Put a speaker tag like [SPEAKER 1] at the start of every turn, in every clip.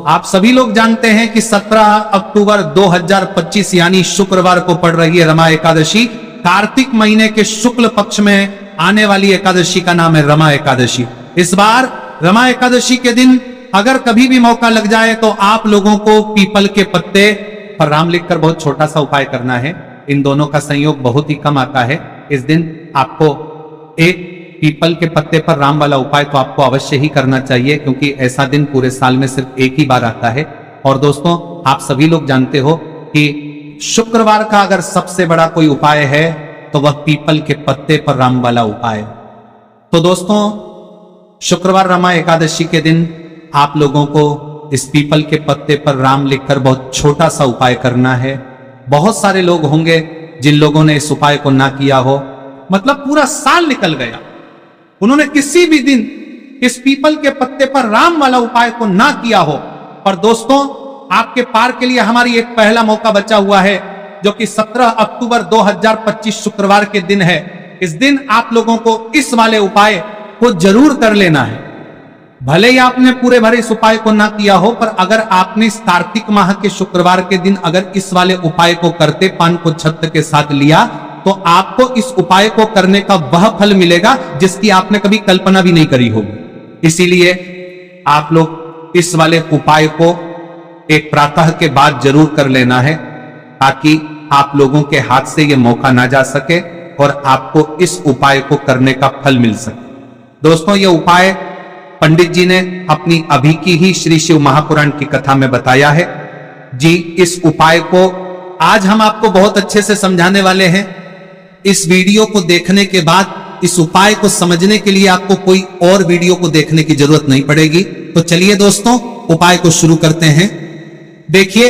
[SPEAKER 1] आप सभी लोग जानते हैं कि 17 अक्टूबर 2025 यानी शुक्रवार को पड़ रही है रमा एकादशी। कार्तिक महीने के शुक्ल पक्ष में आने वाली एकादशी का नाम है रमा एकादशी। इस बार रमा एकादशी के दिन अगर कभी भी मौका लग जाए तो आप लोगों को पीपल के पत्ते पर राम लिखकर बहुत छोटा सा उपाय करना है। इन दोनों का संयोग बहुत ही कम आता है। इस दिन आपको एक पीपल के पत्ते पर राम वाला उपाय तो आपको अवश्य ही करना चाहिए, क्योंकि ऐसा दिन पूरे साल में सिर्फ एक ही बार आता है। और दोस्तों, आप सभी लोग जानते हो कि शुक्रवार का अगर सबसे बड़ा कोई उपाय है तो वह पीपल के पत्ते पर राम वाला उपाय। तो दोस्तों, शुक्रवार रमा एकादशी के दिन आप लोगों को इस पीपल के पत्ते पर राम लिखकर बहुत छोटा सा उपाय करना है। बहुत सारे लोग होंगे जिन लोगों ने इस उपाय को ना किया हो, मतलब पूरा साल निकल गया, उन्होंने किसी भी दिन इस पीपल के पत्ते पर राम वाला उपाय को ना किया हो। पर दोस्तों, आपके पार के लिए हमारी एक पहला मौका बचा हुआ है, जो कि 17 अक्टूबर 2025 शुक्रवार के दिन है। इस दिन आप लोगों को इस वाले उपाय को जरूर कर लेना है। भले ही आपने पूरे भरे इस उपाय को ना किया हो, पर अगर आपने इस कार्तिक माह के शुक्रवार के दिन अगर इस वाले उपाय को करते पान को छत्र के साथ लिया, तो आपको इस उपाय को करने का वह फल मिलेगा जिसकी आपने कभी कल्पना भी नहीं करी होगी। इसीलिए आप लोग इस वाले उपाय को एक प्रातः के बाद जरूर कर लेना है, ताकि आप लोगों के हाथ से यह मौका ना जा सके और आपको इस उपाय को करने का फल मिल सके। दोस्तों, यह उपाय पंडित जी ने अपनी अभी की ही श्री शिव महापुराण की कथा में बताया है जी। इस उपाय को आज हम आपको बहुत अच्छे से समझाने वाले हैं। इस वीडियो को देखने के बाद इस उपाय को समझने के लिए आपको कोई और वीडियो को देखने की जरूरत नहीं पड़ेगी। तो चलिए दोस्तों, उपाय को शुरू करते हैं। देखिए,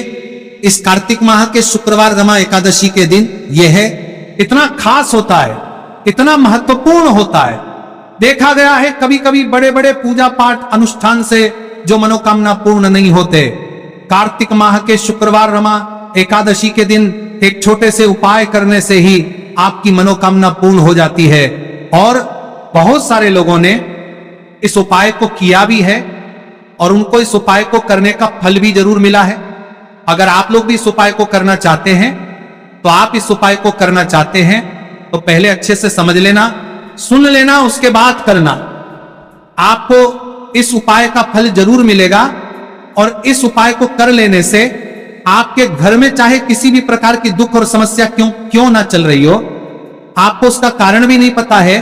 [SPEAKER 1] इस कार्तिक माह के शुक्रवार रमा एकादशी के दिन यह इतना खास होता है, इतना महत्वपूर्ण होता है। देखा गया है कभी कभी बड़े बड़े पूजा पाठ अनुष्ठान से जो मनोकामना पूर्ण नहीं होते, कार्तिक माह के शुक्रवार रमा एकादशी के दिन एक छोटे से उपाय करने से ही आपकी मनोकामना पूर्ण हो जाती है। और बहुत सारे लोगों ने इस उपाय को किया भी है और उनको इस उपाय को करने का फल भी जरूर मिला है। अगर आप लोग भी इस उपाय को करना चाहते हैं, तो आप इस उपाय को करना चाहते हैं तो पहले अच्छे से समझ लेना, सुन लेना, उसके बाद करना। आपको इस उपाय का फल जरूर मिलेगा। और इस उपाय को कर लेने से आपके घर में चाहे किसी भी प्रकार की दुख और समस्या क्यों ना चल रही हो, आपको उसका कारण भी नहीं पता है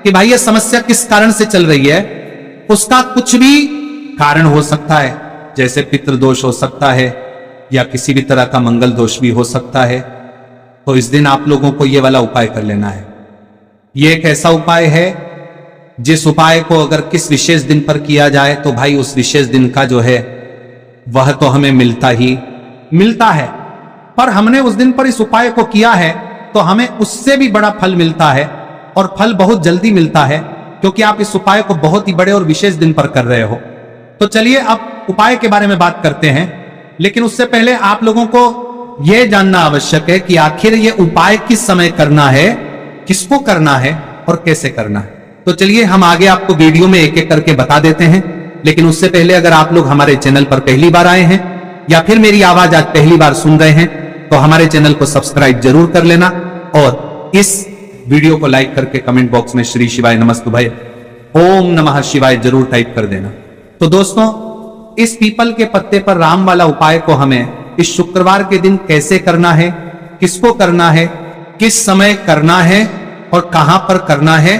[SPEAKER 1] कि भाई ये समस्या किस कारण से चल रही है, उसका कुछ भी कारण हो सकता है। जैसे पितृदोष हो सकता है या किसी भी तरह का मंगल दोष भी हो सकता है। तो इस दिन आप लोगों को ये वाला उपाय कर लेना है। ये एक ऐसा उपाय है जिस उपाय को अगर किस विशेष दिन पर किया जाए तो भाई उस विशेष दिन का जो है वह तो हमें मिलता है। पर हमने उस दिन पर इस उपाय को किया है तो हमें उससे भी बड़ा फल मिलता है, और फल बहुत जल्दी मिलता है, क्योंकि आप इस उपाय को बहुत ही बड़े और विशेष दिन पर कर रहे हो। तो चलिए अब उपाय के बारे में बात करते हैं। लेकिन उससे पहले आप लोगों को यह जानना आवश्यक है कि आखिर यह उपाय किस समय करना है, किसको करना है और कैसे करना है। तो चलिए हम आगे आपको वीडियो में एक एक करके बता देते हैं। लेकिन उससे पहले अगर आप लोग हमारे चैनल पर पहली बार आए हैं या फिर मेरी आवाज आज पहली बार सुन रहे हैं, तो हमारे चैनल को सब्सक्राइब जरूर कर लेना और इस वीडियो को लाइक करके कमेंट बॉक्स में श्री शिवाय नमस्तुभ्य ओम नमः शिवाय जरूर टाइप कर देना। तो दोस्तों, इस पीपल के पत्ते पर राम वाला उपाय को हमें इस शुक्रवार के दिन कैसे करना है, किसको करना है, किस समय करना है और कहां पर करना है,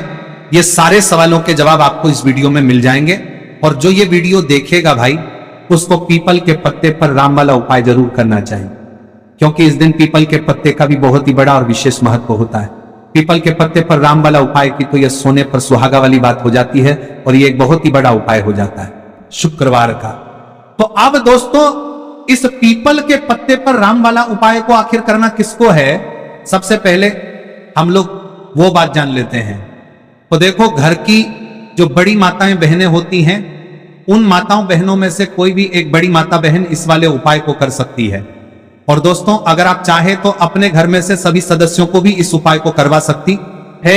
[SPEAKER 1] ये सारे सवालों के जवाब आपको इस वीडियो में मिल जाएंगे। और जो ये वीडियो देखेगा भाई, उसको पीपल के पत्ते पर राम वाला उपाय जरूर करना चाहिए, क्योंकि इस दिन पीपल के पत्ते का भी बहुत ही बड़ा और विशेष महत्व होता है। पीपल के पत्ते पर राम वाला उपाय की तो यह सोने पर सुहागा वाली बात हो जाती है और यह एक बहुत ही बड़ा उपाय हो जाता है शुक्रवार का। तो अब दोस्तों, इस पीपल के पत्ते पर राम वाला उपाय को आखिर करना किसको है, सबसे पहले हम लोग वो बात जान लेते हैं। तो देखो, घर की जो बड़ी माताएं बहनें होती हैं, उन माताओं बहनों में से कोई भी एक बड़ी माता बहन इस वाले उपाय को कर सकती है। और दोस्तों, अगर आप चाहे तो अपने घर में से सभी सदस्यों को भी इस उपाय को करवा सकती है।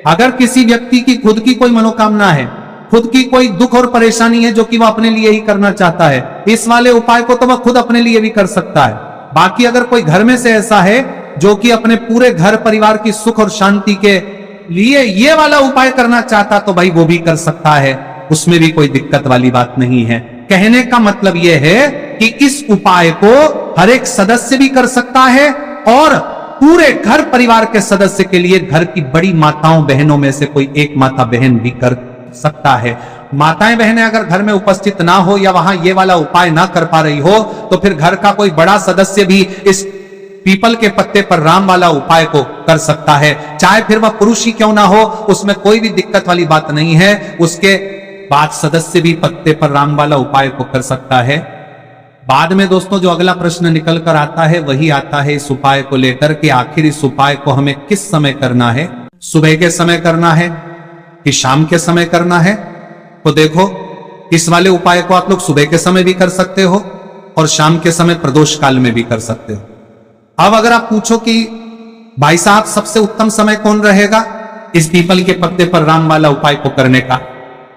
[SPEAKER 1] अगर किसी व्यक्ति की खुद की कोई मनोकामना है, खुद की कोई दुख और परेशानी है जो कि वह अपने लिए ही करना चाहता है, इस वाले उपाय को तो वह खुद अपने लिए भी कर सकता है। बाकी अगर कोई घर में से ऐसा है जो कि अपने पूरे घर परिवार की सुख और शांति के लिए ये वाला उपाय करना चाहता, तो भाई वो भी कर सकता है, उसमें भी कोई दिक्कत वाली बात नहीं है। कहने का मतलब यह है कि इस उपाय को हर एक सदस्य भी कर सकता है और पूरे घर परिवार के सदस्य के लिए घर की बड़ी माताओं बहनों में से कोई एक माता बहन भी कर सकता है। माताएं बहनें अगर घर में उपस्थित ना हो या वहां ये वाला उपाय ना कर पा रही हो, तो फिर घर का कोई बड़ा सदस्य भी इस पीपल के पत्ते पर राम वाला उपाय को कर सकता है, चाहे फिर वह पुरुष ही क्यों ना हो, उसमें कोई भी दिक्कत वाली बात नहीं है। उसके बाद सदस्य भी पत्ते पर राम वाला उपाय को कर सकता है। बाद में दोस्तों जो अगला प्रश्न निकल कर आता है वही आता है इस उपाय को लेकर कि आखिर इस उपाय को हमें किस समय करना है, सुबह के समय करना है कि शाम के समय करना है। तो देखो, इस वाले उपाय को आप लोग सुबह के समय भी कर सकते हो और शाम के समय प्रदोष काल में भी कर सकते हो। अब अगर आप पूछो कि भाई साहब सबसे उत्तम समय कौन रहेगा इस पीपल के पत्ते पर राम वाला उपाय को करने का,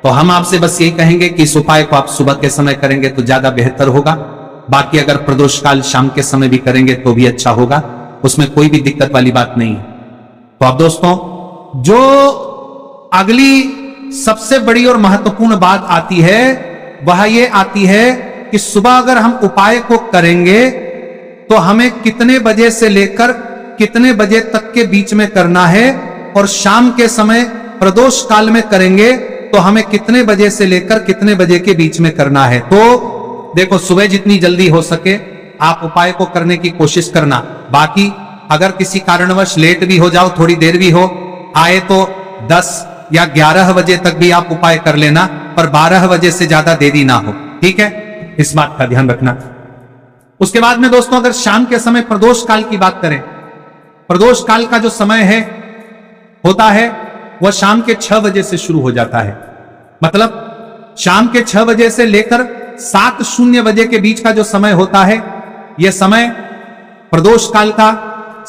[SPEAKER 1] तो हम आपसे बस यही कहेंगे कि इस उपाय को आप सुबह के समय करेंगे तो ज्यादा बेहतर होगा। बाकी अगर प्रदोष काल शाम के समय भी करेंगे तो भी अच्छा होगा, उसमें कोई भी दिक्कत वाली बात नहीं है। तो अब दोस्तों जो अगली सबसे बड़ी और महत्वपूर्ण बात आती है वह ये आती है कि सुबह अगर हम उपाय को करेंगे तो हमें कितने बजे से लेकर कितने बजे तक के बीच में करना है, और शाम के समय प्रदोष काल में करेंगे तो हमें कितने बजे से लेकर कितने बजे के बीच में करना है। तो देखो, सुबह जितनी जल्दी हो सके आप उपाय को करने की कोशिश करना। बाकी अगर किसी कारणवश लेट भी हो जाओ, थोड़ी देर भी हो आए, तो 10 या 11 बजे तक भी आप उपाय कर लेना, पर 12 बजे से ज्यादा देरी ना हो, ठीक है, इस बात का ध्यान रखना। उसके बाद में दोस्तों अगर शाम के समय प्रदोष काल की बात करें, प्रदोष काल का जो समय है होता है वह शाम के 6 बजे से शुरू हो जाता है। मतलब शाम के 6 बजे से लेकर 7:00 बजे के बीच का जो समय होता है, यह समय प्रदोष काल का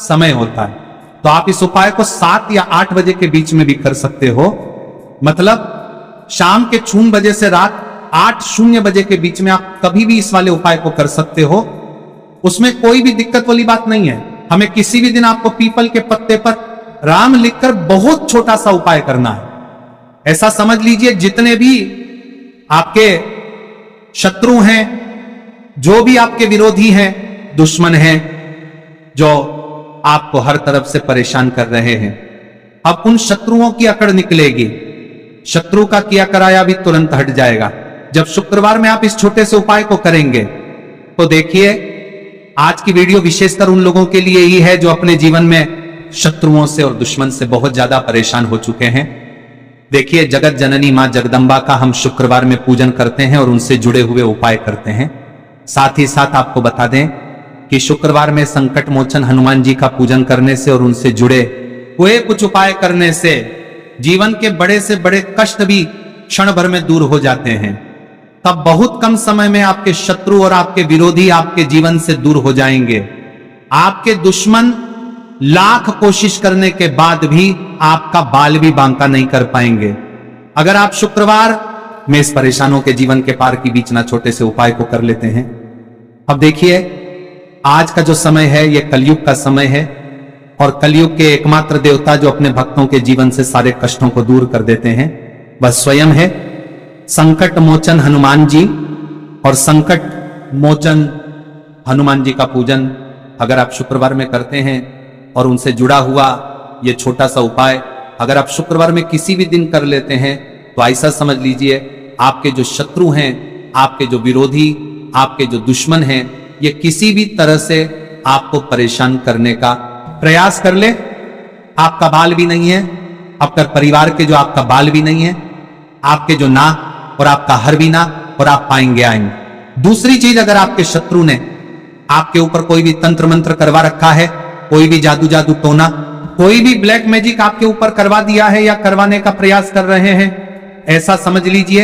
[SPEAKER 1] समय होता है। तो आप इस उपाय को 7 या 8 बजे के बीच में भी कर सकते हो। मतलब शाम के 0 बजे से रात 8:00 बजे के बीच में आप कभी भी इस वाले उपाय को कर सकते हो, उसमें कोई भी दिक्कत वाली बात नहीं है। हमें किसी भी दिन आपको पीपल के पत्ते पर राम लिखकर बहुत छोटा सा उपाय करना है। ऐसा समझ लीजिए जितने भी आपके शत्रु हैं, जो भी आपके विरोधी हैं, दुश्मन हैं, जो आपको हर तरफ से परेशान कर रहे हैं, अब उन शत्रुओं की अकड़ निकलेगी। शत्रु का किया कराया भी तुरंत हट जाएगा जब शुक्रवार में आप इस छोटे से उपाय को करेंगे। तो देखिए, आज की वीडियो विशेषकर उन लोगों के लिए ही है जो अपने जीवन में शत्रुओं से और दुश्मन से बहुत ज्यादा परेशान हो चुके हैं। देखिए, जगत जननी मां जगदंबा का हम शुक्रवार में पूजन करते हैं और उनसे जुड़े हुए उपाय करते हैं। साथ ही साथ आपको बता दें कि शुक्रवार में संकट मोचन हनुमान जी का पूजन करने से और उनसे जुड़े हुए कुछ उपाय करने से जीवन के बड़े से बड़े कष्ट भी क्षण भर में दूर हो जाते हैं। तब बहुत कम समय में आपके शत्रु और आपके विरोधी आपके जीवन से दूर हो जाएंगे। आपके दुश्मन लाख कोशिश करने के बाद भी आपका बाल भी बांका नहीं कर पाएंगे। अगर आप शुक्रवार में इस परेशानों के जीवन के पार की बीच ना छोटे से उपाय को कर लेते हैं। अब देखिए, आज का जो समय है यह कलयुग का समय है और कलयुग के एकमात्र देवता जो अपने भक्तों के जीवन से सारे कष्टों को दूर कर देते हैं वह स्वयं है संकट मोचन हनुमान जी। और संकट मोचन हनुमान जी का पूजन अगर आप शुक्रवार में करते हैं और उनसे जुड़ा हुआ यह छोटा सा उपाय अगर आप शुक्रवार में किसी भी दिन कर लेते हैं, तो ऐसा समझ लीजिए आपके जो शत्रु हैं, आपके जो विरोधी, आपके जो दुश्मन हैं, ये किसी भी तरह से आपको परेशान करने का प्रयास कर ले। आपका बाल भी नहीं है, आपका परिवार के जो आपका बाल भी नहीं है, आपके जो नाक और आपका हर भी ना, और आप पाएंगे आएंगे। दूसरी चीज, अगर आपके शत्रु ने आपके ऊपर कोई भी तंत्र मंत्र करवा रखा है, कोई भी जादू जादू टोना, कोई भी ब्लैक मैजिक आपके ऊपर करवा दिया है या करवाने का प्रयास कर रहे हैं, ऐसा समझ लीजिए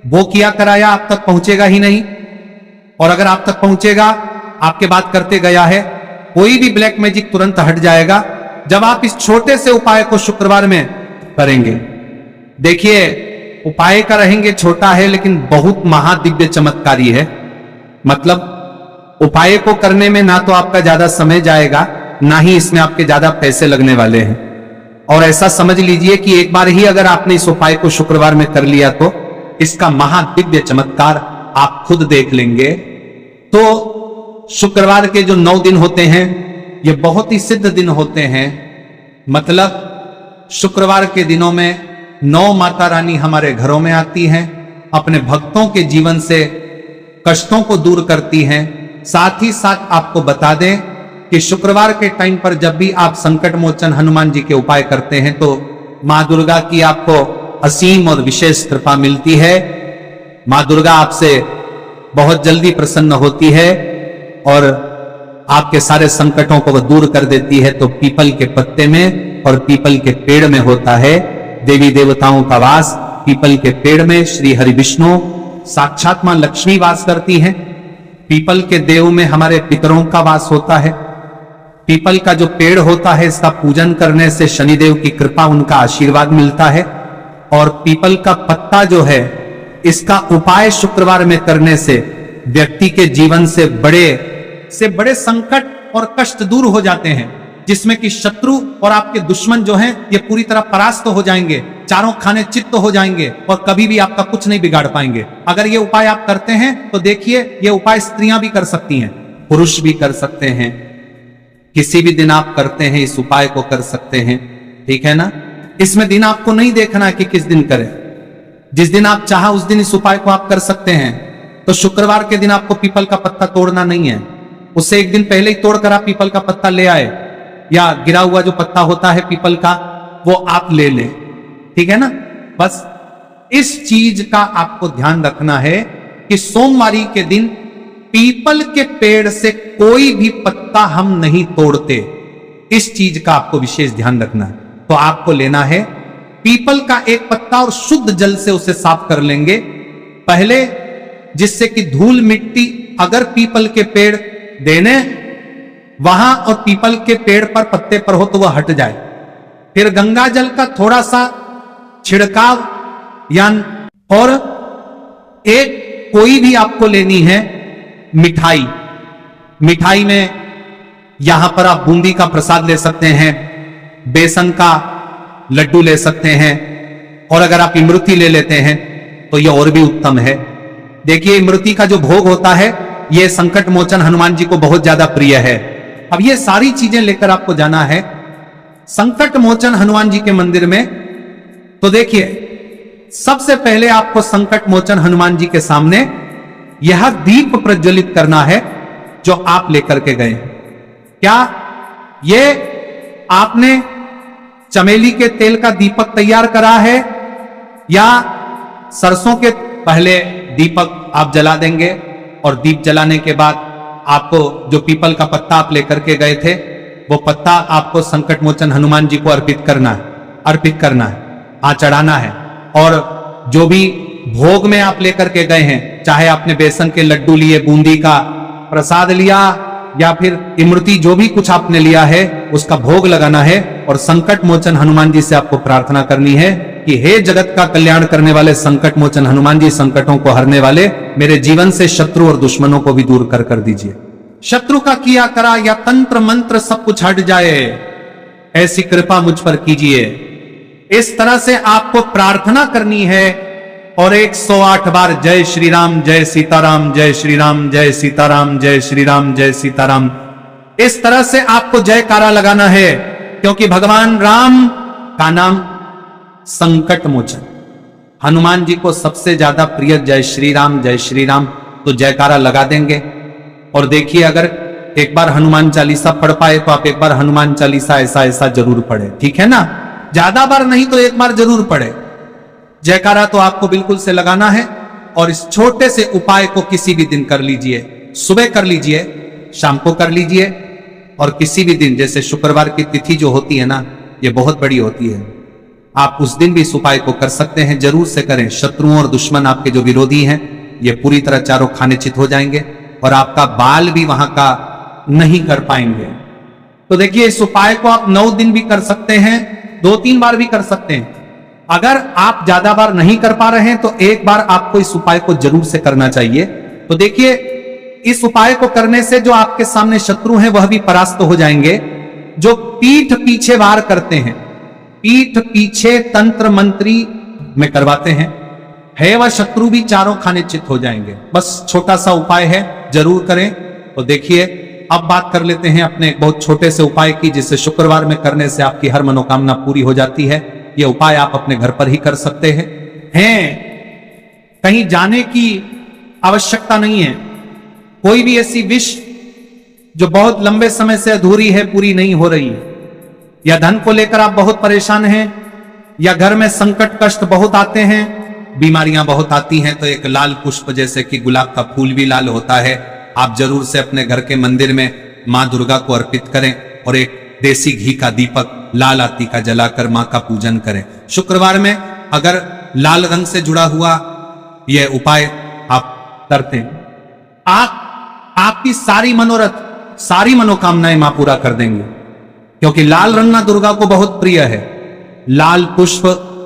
[SPEAKER 1] वो किया कराया आप तक पहुंचेगा ही नहीं। और अगर आप तक पहुंचेगा, आपके बात करते गया है, कोई भी ब्लैक मैजिक तुरंत हट जाएगा जब आप इस छोटे से उपाय को शुक्रवार में करेंगे। देखिए, उपाय का रहेंगे छोटा है लेकिन बहुत महादिव्य चमत्कारी है। मतलब उपाय को करने में ना तो आपका ज्यादा समय जाएगा, ना ही इसमें आपके ज्यादा पैसे लगने वाले हैं। और ऐसा समझ लीजिए कि एक बार ही अगर आपने इस उपाय को शुक्रवार में कर लिया तो इसका महादिव्य चमत्कार आप खुद देख लेंगे। तो शुक्रवार के जो 9 दिन होते हैं ये बहुत ही सिद्ध दिन होते हैं। मतलब शुक्रवार के दिनों में 9 माता रानी हमारे घरों में आती हैं, अपने भक्तों के जीवन से कष्टों को दूर करती हैं। साथ ही साथ आपको बता दें कि शुक्रवार के टाइम पर जब भी आप संकट मोचन हनुमान जी के उपाय करते हैं तो मां दुर्गा की आपको असीम और विशेष कृपा मिलती है। मां दुर्गा आपसे बहुत जल्दी प्रसन्न होती है और आपके सारे संकटों को वह दूर कर देती है। तो पीपल के पत्ते में और पीपल के पेड़ में होता है देवी देवताओं का वास। पीपल के पेड़ में श्री हरि विष्णु साक्षात मां लक्ष्मी वास करती हैं। पीपल के देव में हमारे पितरों का वास होता है। पीपल का जो पेड़ होता है इसका पूजन करने से शनिदेव की कृपा, उनका आशीर्वाद मिलता है। और पीपल का पत्ता जो है इसका उपाय शुक्रवार में करने से व्यक्ति के जीवन से बड़े संकट और कष्ट दूर हो जाते हैं, जिसमें कि शत्रु और आपके दुश्मन जो हैं ये पूरी तरह परास्त हो जाएंगे, चारों खाने चित्त हो जाएंगे और कभी भी आपका कुछ नहीं बिगाड़ पाएंगे। अगर ये उपाय आप करते हैं तो देखिए ये उपाय स्त्रियां भी कर सकती हैं, पुरुष भी कर सकते हैं। किसी भी दिन आप करते हैं इस उपाय को कर सकते हैं, ठीक है ना। इसमें दिन आपको नहीं देखना कि किस दिन करें, जिस दिन आप चाहा उस दिन इस उपाय को आप कर सकते हैं। तो शुक्रवार के दिन आपको पीपल का पत्ता तोड़ना नहीं है, उससे एक दिन पहले ही तोड़कर आप पीपल का पत्ता ले आए, या गिरा हुआ जो पत्ता होता है पीपल का वो आप ले लें, ठीक है ना। बस इस चीज का आपको ध्यान रखना है कि सोमवारी के दिन पीपल के पेड़ से कोई भी पत्ता हम नहीं तोड़ते। इस चीज का आपको विशेष ध्यान रखना है। तो आपको लेना है पीपल का एक पत्ता और शुद्ध जल से उसे साफ कर लेंगे पहले, जिससे कि धूल मिट्टी अगर पीपल के पेड़ देने वहां और पीपल के पेड़ पर पत्ते पर हो तो वह हट जाए। फिर गंगा जल का थोड़ा सा छिड़काव और एक कोई भी आपको लेनी है मिठाई में यहां पर आप बूंदी का प्रसाद ले सकते हैं, बेसन का लड्डू ले सकते हैं, और अगर आप इमरती ले लेते हैं तो यह और भी उत्तम है। देखिए इमरती का जो भोग होता है यह संकट मोचन हनुमान जी को बहुत ज्यादा प्रिय है। अब ये सारी चीजें लेकर आपको जाना है संकट मोचन हनुमान जी के मंदिर में। तो देखिए सबसे पहले आपको संकट मोचन हनुमान जी के सामने यह दीप प्रज्वलित करना है जो आप लेकर के गए। क्या ये आपने चमेली के तेल का दीपक तैयार करा है या सरसों के पहले दीपक आप जला देंगे और दीप जलाने के बाद आपको जो पीपल का पत्ता आप लेकर के गए थे वो पत्ता आपको संकट मोचन हनुमान जी को अर्पित करना है, चढ़ाना है। और जो भी भोग में आप लेकर के गए हैं, चाहे आपने बेसन के लड्डू लिए, बूंदी का प्रसाद लिया या फिर इमरती, जो भी कुछ आपने लिया है उसका भोग लगाना है और संकट मोचन हनुमान जी से आपको प्रार्थना करनी है कि हे जगत का कल्याण करने वाले संकट मोचन हनुमान जी, संकटों को हरने वाले, मेरे जीवन से शत्रु और दुश्मनों को भी दूर कर दीजिए। शत्रु का किया करा या तंत्र मंत्र सब कुछ हट जाए, ऐसी कृपा मुझ पर कीजिए। इस तरह से आपको प्रार्थना करनी है और 108 बार जय श्री राम, जय सीताराम, जय श्री राम, जय सीताराम, जय श्री राम, जय सीताराम, इस तरह से आपको जयकारा लगाना है। क्योंकि भगवान राम का नाम संकट मोचन, हनुमान जी को सबसे ज्यादा प्रिय जय श्री राम, जय श्री राम। तो जयकारा लगा देंगे। और देखिए अगर एक बार हनुमान चालीसा पढ़ पाए तो आप एक बार हनुमान चालीसा ऐसा जरूर पढ़े, ठीक है ना। ज्यादा बार नहीं तो एक बार जरूर पढ़े। जयकारा तो आपको बिल्कुल से लगाना है। और इस छोटे से उपाय को किसी भी दिन कर लीजिए, सुबह कर लीजिए, शाम को कर लीजिए, और किसी भी दिन, जैसे शुक्रवार की तिथि जो होती है ना, ये बहुत बड़ी होती है, आप उस दिन भी इस उपाय को कर सकते हैं। जरूर से करें। शत्रुओं और दुश्मन आपके जो विरोधी हैं ये पूरी तरह चारों खाने चित हो जाएंगे और आपका बाल भी वहां का नहीं कर पाएंगे। तो देखिए इस उपाय को आप 9 दिन भी कर सकते हैं, 2-3 बार भी कर सकते हैं। अगर आप ज्यादा बार नहीं कर पा रहे हैं तो एक बार आपको इस उपाय को जरूर से करना चाहिए। तो देखिए, इस उपाय को करने से जो आपके सामने शत्रु हैं वह भी परास्त हो जाएंगे। जो पीठ पीछे वार करते हैं, पीठ पीछे तंत्र मंत्री में करवाते हैं, है वह शत्रु भी चारों खाने चित हो जाएंगे। बस छोटा सा उपाय है, जरूर करें। तो देखिए, अब बात कर लेते हैं अपने बहुत छोटे से उपाय की, जिसे शुक्रवार में करने से आपकी हर मनोकामना पूरी हो जाती है। यह उपाय आप अपने घर पर ही कर सकते हैं। कहीं जाने की आवश्यकता नहीं है। कोई भी ऐसी विश जो बहुत लंबे समय से अधूरी है, पूरी नहीं हो रही है, या धन को लेकर आप बहुत परेशान हैं, या घर में संकट कष्ट बहुत आते हैं, बीमारियां बहुत आती हैं, तो एक लाल पुष्प जैसे कि गुलाब का फूल भी लाल होता है, आप जरूर से अपने घर के मंदिर में मां दुर्गा को अर्पित करें और एक देसी घी का दीपक लाल आती का जलाकर मां का पूजन करें। शुक्रवार में अगर लाल रंग से जुड़ा हुआ यह उपाय आप करते हैं, आपकी सारी मनोरथ, सारी मनोकामनाएं मां पूरा कर देंगे, क्योंकि लाल रंग मां दुर्गा को बहुत प्रिय है। लाल पुष्प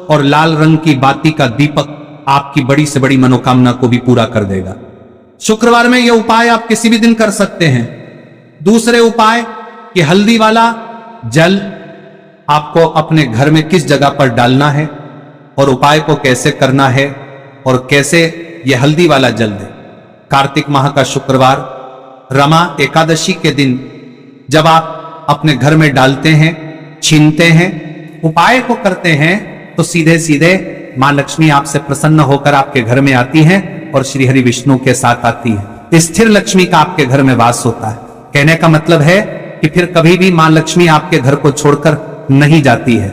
[SPEAKER 1] और लाल रंग की बाती का दीपक आपकी बड़ी से बड़ी मनोकामना को भी पूरा कर देगा। शुक्रवार में यह उपाय आप किसी भी दिन कर सकते हैं। दूसरे उपाय कि हल्दी वाला जल आपको अपने घर में किस जगह पर डालना है और उपाय को कैसे करना है और कैसे यह हल्दी वाला जल दे। कार्तिक माह का शुक्रवार रमा एकादशी के दिन जब आप अपने घर में डालते हैं, छीनते हैं, उपाय को करते हैं, तो सीधे सीधे मां लक्ष्मी आपसे प्रसन्न होकर आपके घर में आती हैं और श्री हरि विष्णु के साथ आती है। स्थिर लक्ष्मी का आपके घर में वास होता है। कहने का मतलब है कि फिर कभी भी मां लक्ष्मी आपके घर को छोड़कर नहीं जाती है।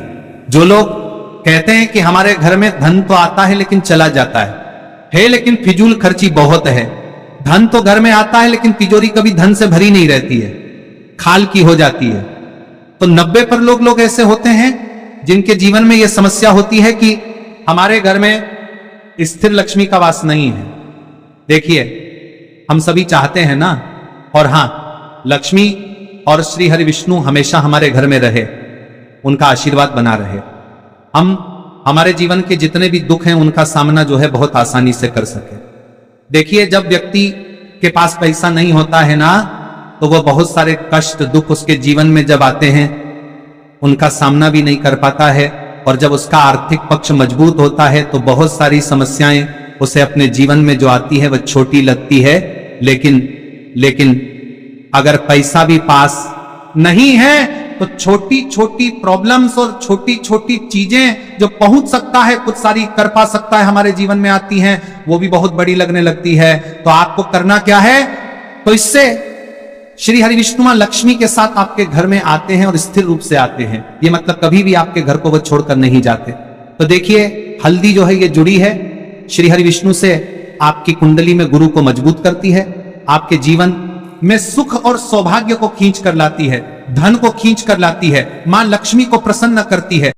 [SPEAKER 1] जो लोग कहते हैं कि हमारे घर में धन तो आता है लेकिन चला जाता है लेकिन फिजूल खर्ची बहुत है। धन तो घर में आता है लेकिन तिजोरी कभी धन से भरी नहीं रहती है, खाल की हो जाती है। तो 90% लोग ऐसे होते हैं जिनके जीवन में यह समस्या होती है कि हमारे घर में स्थिर लक्ष्मी का वास नहीं है। देखिए, हम सभी चाहते हैं ना, और हां, लक्ष्मी और श्री हरि विष्णु हमेशा हमारे घर में रहे, उनका आशीर्वाद बना रहे, हम हमारे जीवन के जितने भी दुख हैं उनका सामना जो है बहुत आसानी से कर सके। देखिए, जब व्यक्ति के पास पैसा नहीं होता है ना, तो वह बहुत सारे कष्ट दुख उसके जीवन में जब आते हैं उनका सामना भी नहीं कर पाता है, और जब उसका आर्थिक पक्ष मजबूत होता है तो बहुत सारी समस्याएं उसे अपने जीवन में जो आती है वह छोटी लगती है। लेकिन अगर पैसा भी पास नहीं है तो छोटी छोटी प्रॉब्लम्स और छोटी छोटी चीजें जो पहुंच सकता है, कुछ सारी कर पा सकता है, हमारे जीवन में आती हैं, वो भी बहुत बड़ी लगने लगती है। तो आपको करना क्या है? तो इससे श्री हरि विष्णु मां लक्ष्मी के साथ आपके घर में आते हैं और स्थिर रूप से आते हैं। ये मतलब कभी भी आपके घर को वो छोड़कर नहीं जाते। तो देखिए, हल्दी जो है ये जुड़ी है श्री हरि विष्णु से, आपकी कुंडली में गुरु को मजबूत करती है, आपके जीवन में सुख और सौभाग्य को खींच कर लाती है, धन को खींच कर लाती है, मां लक्ष्मी को प्रसन्न करती है।